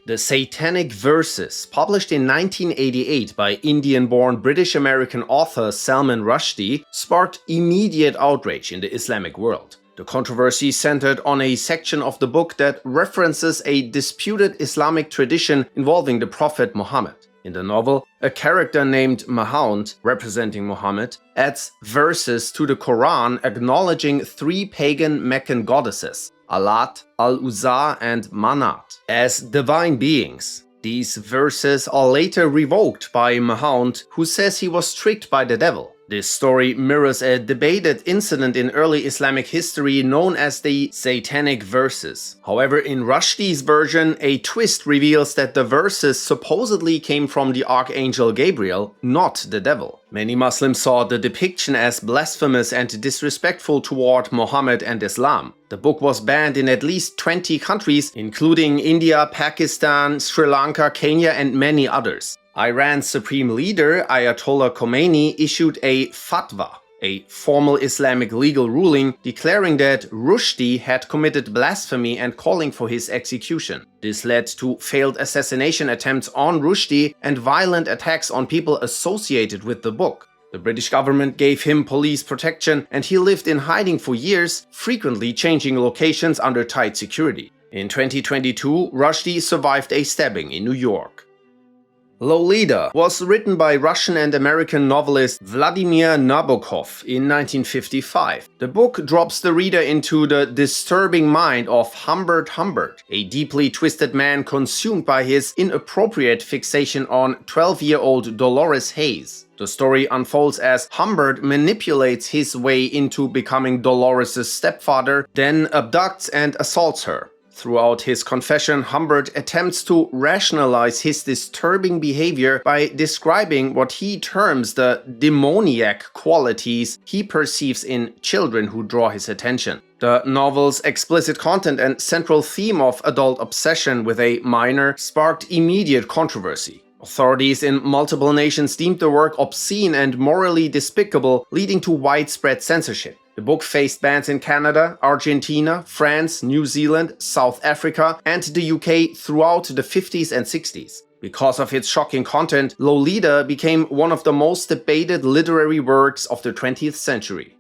The Satanic Verses, published in 1988 by Indian-born British-American author Salman Rushdie, sparked immediate outrage in the Islamic world. The controversy centered on a section of the book that references a disputed Islamic tradition involving the Prophet Muhammad. In the novel, a character named Mahound, representing Muhammad, adds verses to the Quran acknowledging three pagan Meccan goddesses, Alat, Al-Uzza, and Manat, as divine beings. These verses are later revoked by Mahound, who says he was tricked by the devil. This story mirrors a debated incident in early Islamic history known as the Satanic Verses. However, in Rushdie's version, a twist reveals that the verses supposedly came from the Archangel Gabriel, not the devil. Many Muslims saw the depiction as blasphemous and disrespectful toward Muhammad and Islam. The book was banned in at least 20 countries, including India, Pakistan, Sri Lanka, Kenya, and many others. Iran's supreme leader, Ayatollah Khomeini, issued a fatwa, a formal Islamic legal ruling declaring that Rushdie had committed blasphemy and calling for his execution. This led to failed assassination attempts on Rushdie and violent attacks on people associated with the book. The British government gave him police protection and he lived in hiding for years, frequently changing locations under tight security. In 2022, Rushdie survived a stabbing in New York. Lolita was written by Russian and American novelist Vladimir Nabokov in 1955. The book drops the reader into the disturbing mind of Humbert, a deeply twisted man consumed by his inappropriate fixation on 12-year-old Dolores Hayes. The story unfolds as Humbert manipulates his way into becoming Dolores' stepfather, then abducts and assaults her. Throughout his confession, Humbert attempts to rationalize his disturbing behavior by describing what he terms the demoniac qualities he perceives in children who draw his attention. The novel's explicit content and central theme of adult obsession with a minor sparked immediate controversy. Authorities in multiple nations deemed the work obscene and morally despicable, leading to widespread censorship. The book faced bans in Canada, Argentina, France, New Zealand, South Africa, and the UK throughout the 50s and 60s. Because of its shocking content, Lolita became one of the most debated literary works of the 20th century.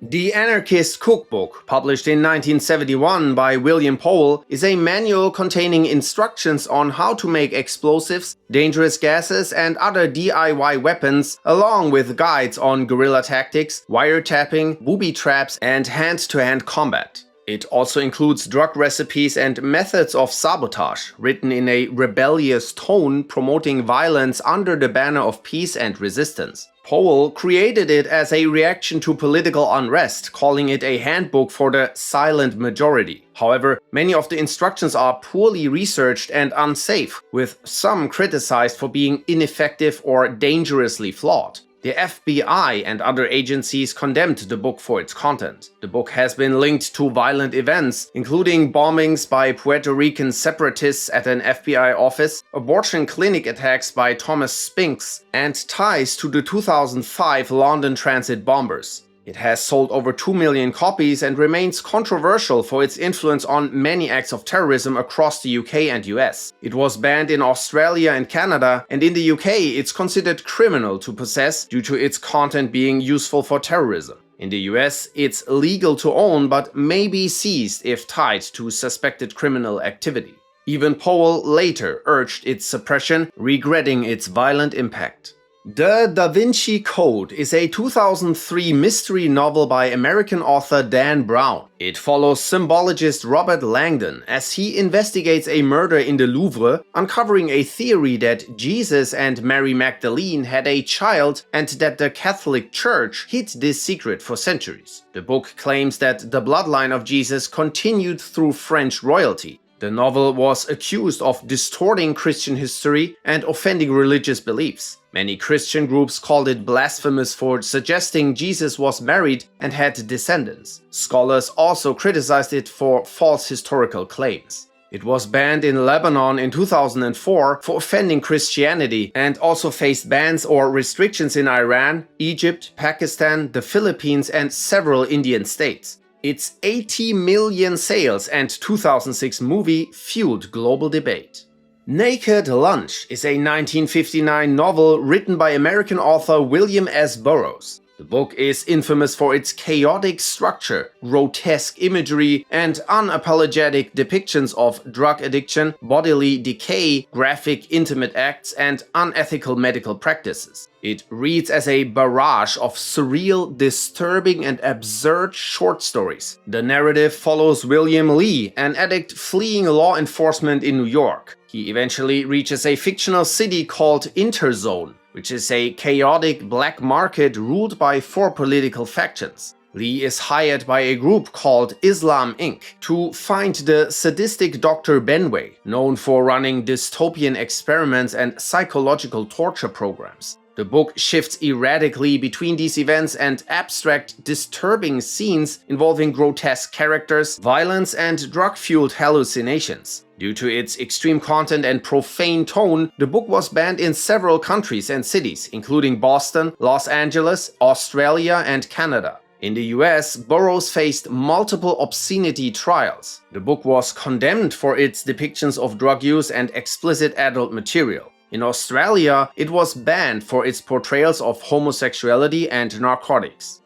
The Anarchist Cookbook, published in 1971 by William Powell, is a manual containing instructions on how to make explosives, dangerous gases, and other DIY weapons, along with guides on guerrilla tactics, wiretapping, booby traps, and hand-to-hand combat. It also includes drug recipes and methods of sabotage, written in a rebellious tone promoting violence under the banner of peace and resistance. Powell created it as a reaction to political unrest, calling it a handbook for the silent majority. However, many of the instructions are poorly researched and unsafe, with some criticized for being ineffective or dangerously flawed. The FBI and other agencies condemned the book for its content. The book has been linked to violent events, including bombings by Puerto Rican separatists at an FBI office, abortion clinic attacks by Thomas Spinks, and ties to the 2005 London transit bombers. It has sold over 2 million copies and remains controversial for its influence on many acts of terrorism across the UK and US. It was banned in Australia and Canada, and in the UK it's considered criminal to possess due to its content being useful for terrorism. In the US, it's legal to own but may be seized if tied to suspected criminal activity. Even Powell later urged its suppression, regretting its violent impact. The Da Vinci Code is a 2003 mystery novel by American author Dan Brown. It follows symbologist Robert Langdon as he investigates a murder in the Louvre, uncovering a theory that Jesus and Mary Magdalene had a child and that the Catholic Church hid this secret for centuries. The book claims that the bloodline of Jesus continued through French royalty. The novel was accused of distorting Christian history and offending religious beliefs. Many Christian groups called it blasphemous for suggesting Jesus was married and had descendants. Scholars also criticized it for false historical claims. It was banned in Lebanon in 2004 for offending Christianity and also faced bans or restrictions in Iran, Egypt, Pakistan, the Philippines, and several Indian states. Its 80 million sales and 2006 movie fueled global debate. Naked Lunch is a 1959 novel written by American author William S. Burroughs. The book is infamous for its chaotic structure, grotesque imagery, and unapologetic depictions of drug addiction, bodily decay, graphic intimate acts, and unethical medical practices. It reads as a barrage of surreal, disturbing, and absurd short stories. The narrative follows William Lee, an addict fleeing law enforcement in New York. He eventually reaches a fictional city called Interzone, which is a chaotic black market ruled by 4 political factions. Lee is hired by a group called Islam Inc. to find the sadistic Dr. Benway, known for running dystopian experiments and psychological torture programs. The book shifts erratically between these events and abstract, disturbing scenes involving grotesque characters, violence, and drug-fueled hallucinations. Due to its extreme content and profane tone, the book was banned in several countries and cities, including Boston, Los Angeles, Australia, and Canada. In the US, Burroughs faced multiple obscenity trials. The book was condemned for its depictions of drug use and explicit adult material. In Australia, it was banned for its portrayals of homosexuality and narcotics.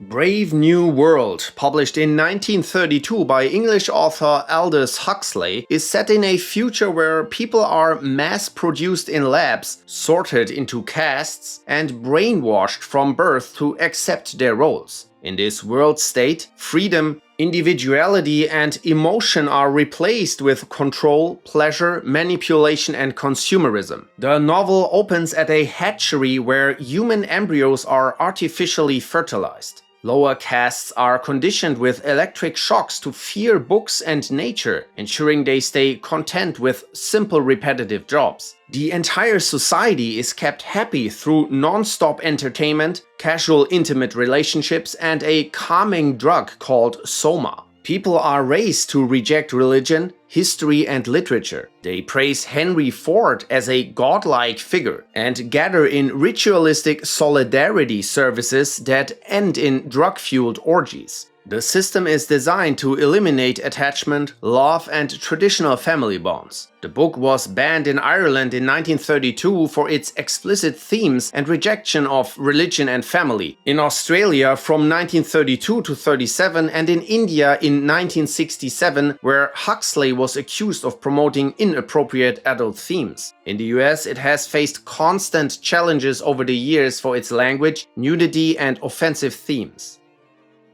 Brave New World, published in 1932 by English author Aldous Huxley, is set in a future where people are mass-produced in labs, sorted into castes, and brainwashed from birth to accept their roles. In this world state, freedom, individuality, and emotion are replaced with control, pleasure, manipulation, and consumerism. The novel opens at a hatchery where human embryos are artificially fertilized. Lower castes are conditioned with electric shocks to fear books and nature, ensuring they stay content with simple repetitive jobs. The entire society is kept happy through non-stop entertainment, casual intimate relationships, and a calming drug called soma. People are raised to reject religion, history, and literature. They praise Henry Ford as a godlike figure and gather in ritualistic solidarity services that end in drug-fueled orgies. The system is designed to eliminate attachment, love, and traditional family bonds. The book was banned in Ireland in 1932 for its explicit themes and rejection of religion and family, in Australia from 1932 to 37, and in India in 1967, where Huxley was accused of promoting inappropriate adult themes. In the US, it has faced constant challenges over the years for its language, nudity, and offensive themes.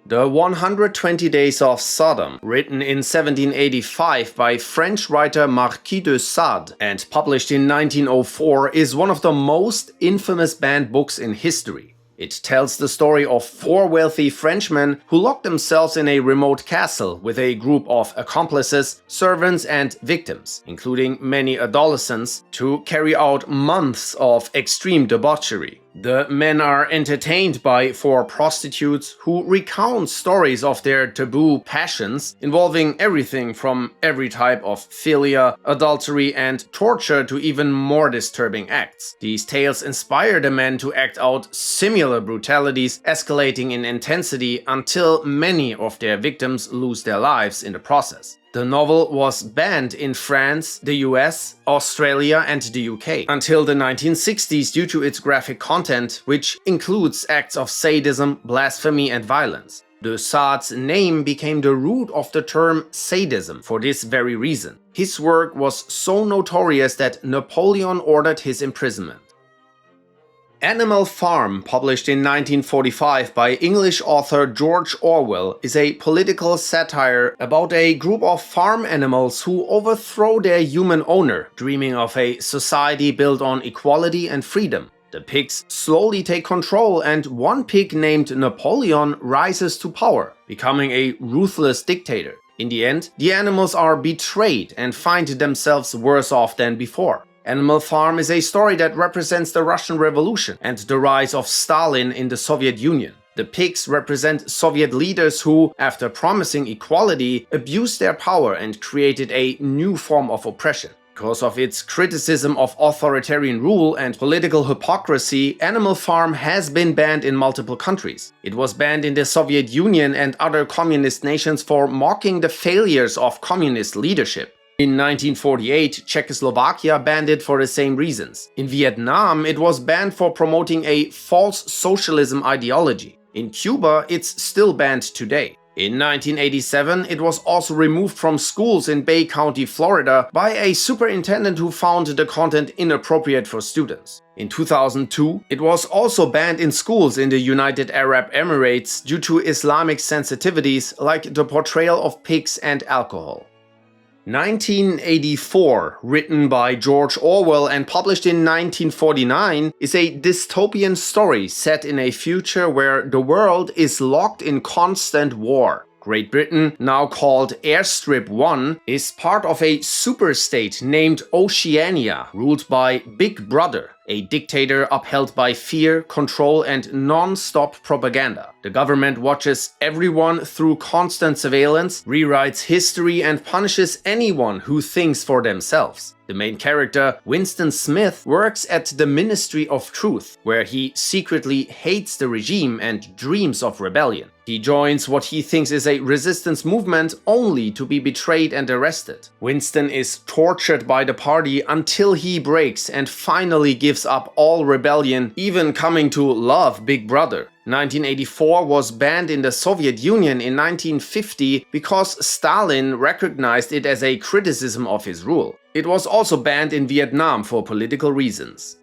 The 120 Days of Sodom, written in 1785 by French writer Marquis de Sade and published in 1904, is one of the most infamous banned books in history. It tells the story of 4 wealthy Frenchmen who locked themselves in a remote castle with a group of accomplices, servants, and victims, including many adolescents, to carry out months of extreme debauchery. The men are entertained by 4 prostitutes who recount stories of their taboo passions involving everything from every type of philia, adultery, and torture to even more disturbing acts. These tales inspire the men to act out similar brutalities, escalating in intensity until many of their victims lose their lives in the process. The novel was banned in France, the US, Australia, and the UK until the 1960s due to its graphic content, which includes acts of sadism, blasphemy, and violence. De Sade's name became the root of the term sadism for this very reason. His work was so notorious that Napoleon ordered his imprisonment. Animal Farm, published in 1945 by English author George Orwell, is a political satire about a group of farm animals who overthrow their human owner, dreaming of a society built on equality and freedom. The pigs slowly take control, and one pig named Napoleon rises to power, becoming a ruthless dictator. In the end, the animals are betrayed and find themselves worse off than before. Animal Farm is a story that represents the Russian Revolution and the rise of Stalin in the Soviet Union. The pigs represent Soviet leaders who, after promising equality, abused their power and created a new form of oppression. Because of its criticism of authoritarian rule and political hypocrisy, Animal Farm has been banned in multiple countries. It was banned in the Soviet Union and other communist nations for mocking the failures of communist leadership. In 1948, Czechoslovakia banned it for the same reasons. In Vietnam, it was banned for promoting a false socialism ideology. In Cuba, it's still banned today. In 1987, it was also removed from schools in Bay County, Florida, by a superintendent who found the content inappropriate for students. In 2002, it was also banned in schools in the United Arab Emirates due to Islamic sensitivities like the portrayal of pigs and alcohol. 1984, written by George Orwell and published in 1949, is a dystopian story set in a future where the world is locked in constant war. Great Britain, now called Airstrip 1, is part of a superstate named Oceania, ruled by Big Brother, a dictator upheld by fear, control, and non-stop propaganda. The government watches everyone through constant surveillance, rewrites history, and punishes anyone who thinks for themselves. The main character, Winston Smith, works at the Ministry of Truth, where he secretly hates the regime and dreams of rebellion. He joins what he thinks is a resistance movement only to be betrayed and arrested. Winston is tortured by the party until he breaks and finally gives up all rebellion, even coming to love Big Brother. 1984 was banned in the Soviet Union in 1950 because Stalin recognized it as a criticism of his rule. It was also banned in Vietnam for political reasons.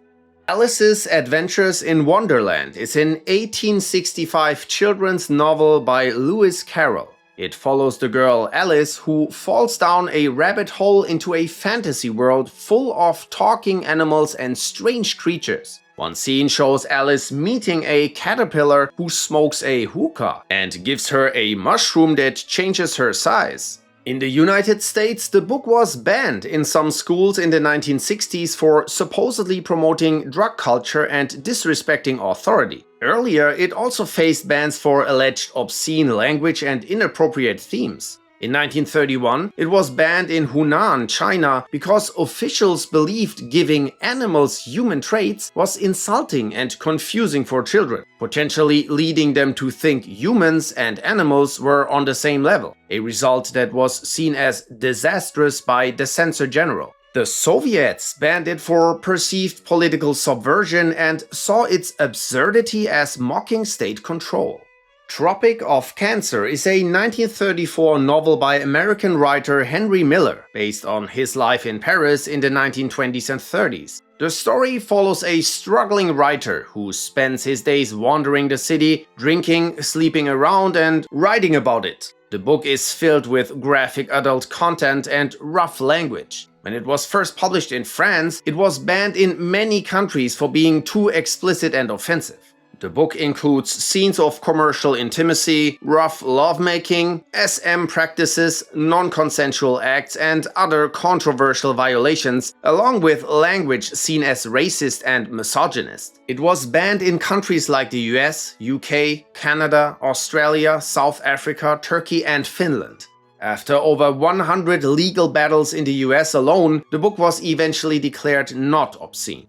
Alice's Adventures in Wonderland is an 1865 children's novel by Lewis Carroll. It follows the girl Alice, who falls down a rabbit hole into a fantasy world full of talking animals and strange creatures. One scene shows Alice meeting a caterpillar who smokes a hookah and gives her a mushroom that changes her size. In the United States, the book was banned in some schools in the 1960s for supposedly promoting drug culture and disrespecting authority. Earlier, it also faced bans for alleged obscene language and inappropriate themes. In 1931, it was banned in Hunan, China, because officials believed giving animals human traits was insulting and confusing for children, potentially leading them to think humans and animals were on the same level, a result that was seen as disastrous by the censor general. The Soviets banned it for perceived political subversion and saw its absurdity as mocking state control. Tropic of Cancer is a 1934 novel by American writer Henry Miller, based on his life in Paris in the 1920s and 30s. The story follows a struggling writer who spends his days wandering the city, drinking, sleeping around, and writing about it. The book is filled with graphic adult content and rough language. When it was first published in France, it was banned in many countries for being too explicit and offensive. The book includes scenes of commercial intimacy, rough lovemaking, SM practices, non-consensual acts, and other controversial violations, along with language seen as racist and misogynist. It was banned in countries like the US, UK, Canada, Australia, South Africa, Turkey, and Finland. After over 100 legal battles in the US alone, the book was eventually declared not obscene.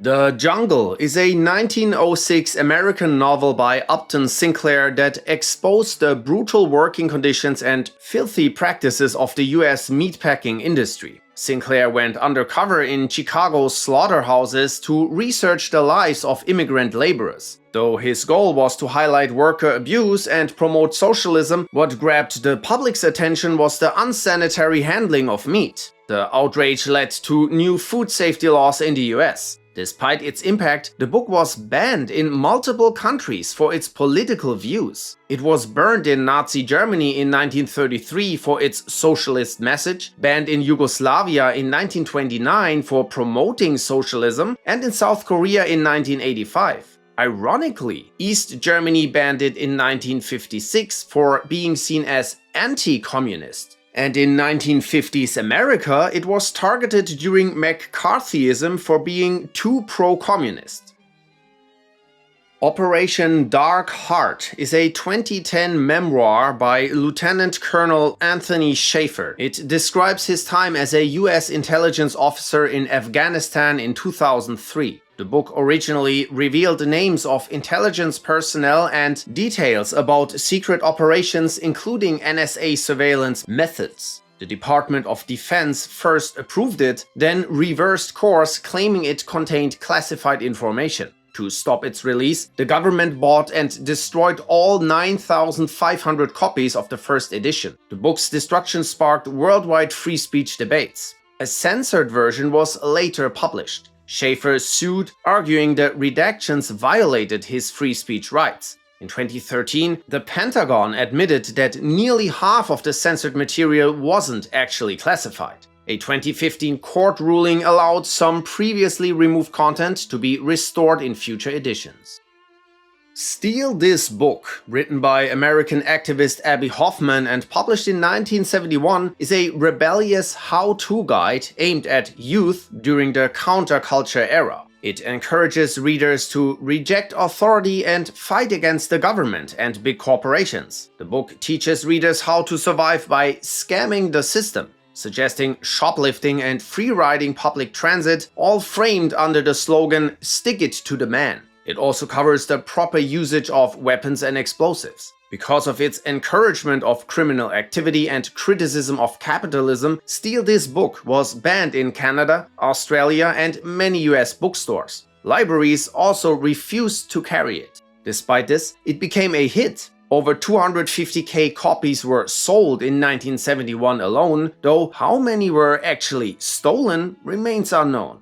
The Jungle is a 1906 American novel by Upton Sinclair that exposed the brutal working conditions and filthy practices of the US meatpacking industry. Sinclair went undercover in Chicago's slaughterhouses to research the lives of immigrant laborers. Though his goal was to highlight worker abuse and promote socialism, what grabbed the public's attention was the unsanitary handling of meat. The outrage led to new food safety laws in the US. Despite its impact, the book was banned in multiple countries for its political views. It was burned in Nazi Germany in 1933 for its socialist message, banned in Yugoslavia in 1929 for promoting socialism, and in South Korea in 1985. Ironically, East Germany banned it in 1956 for being seen as anti-communist. And in 1950s America, it was targeted during McCarthyism for being too pro-communist. Operation Dark Heart is a 2010 memoir by Lieutenant Colonel Anthony Schaefer. It describes his time as a US intelligence officer in Afghanistan in 2003. The book originally revealed the names of intelligence personnel and details about secret operations, including NSA surveillance methods. The Department of Defense first approved it, then reversed course claiming it contained classified information. To stop its release, the government bought and destroyed all 9,500 copies of the first edition. The book's destruction sparked worldwide free speech debates. A censored version was later published. Schaeffer sued, arguing the redactions violated his free speech rights. In 2013, the Pentagon admitted that nearly half of the censored material wasn't actually classified. A 2015 court ruling allowed some previously removed content to be restored in future editions. Steal This Book, written by American activist Abby Hoffman and published in 1971, is a rebellious how-to guide aimed at youth during the counterculture era. It encourages readers to reject authority and fight against the government and big corporations. The book teaches readers how to survive by scamming the system, suggesting shoplifting and free-riding public transit, all framed under the slogan, "Stick it to the man." It also covers the proper usage of weapons and explosives. Because of its encouragement of criminal activity and criticism of capitalism, Steal This Book was banned in Canada, Australia, and many US bookstores. Libraries also refused to carry it. Despite this, it became a hit. Over 250,000 copies were sold in 1971 alone, though how many were actually stolen remains unknown.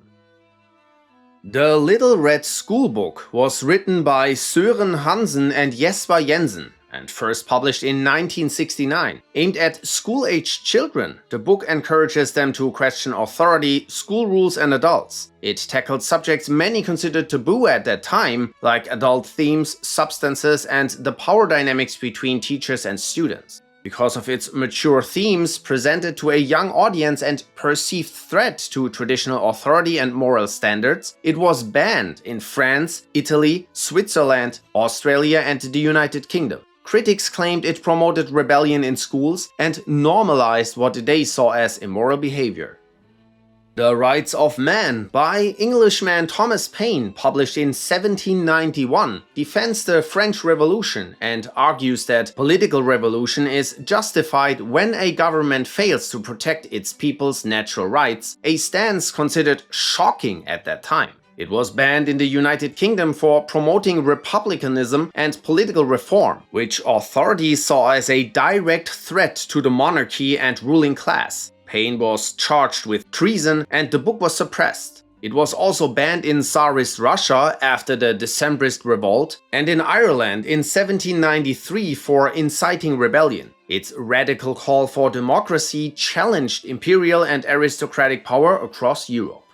The Little Red Schoolbook was written by Søren Hansen and Jesper Jensen and first published in 1969. Aimed at school-aged children, the book encourages them to question authority, school rules and adults. It tackled subjects many considered taboo at that time, like adult themes, substances, and the power dynamics between teachers and students. Because of its mature themes presented to a young audience and perceived threat to traditional authority and moral standards, it was banned in France, Italy, Switzerland, Australia, and the United Kingdom. Critics claimed it promoted rebellion in schools and normalized what they saw as immoral behavior. The Rights of Man by Englishman Thomas Paine, published in 1791, defends the French Revolution and argues that political revolution is justified when a government fails to protect its people's natural rights, a stance considered shocking at that time. It was banned in the United Kingdom for promoting republicanism and political reform, which authorities saw as a direct threat to the monarchy and ruling class. Paine was charged with treason and the book was suppressed. It was also banned in Tsarist Russia after the Decembrist revolt and in Ireland in 1793 for inciting rebellion. Its radical call for democracy challenged imperial and aristocratic power across Europe.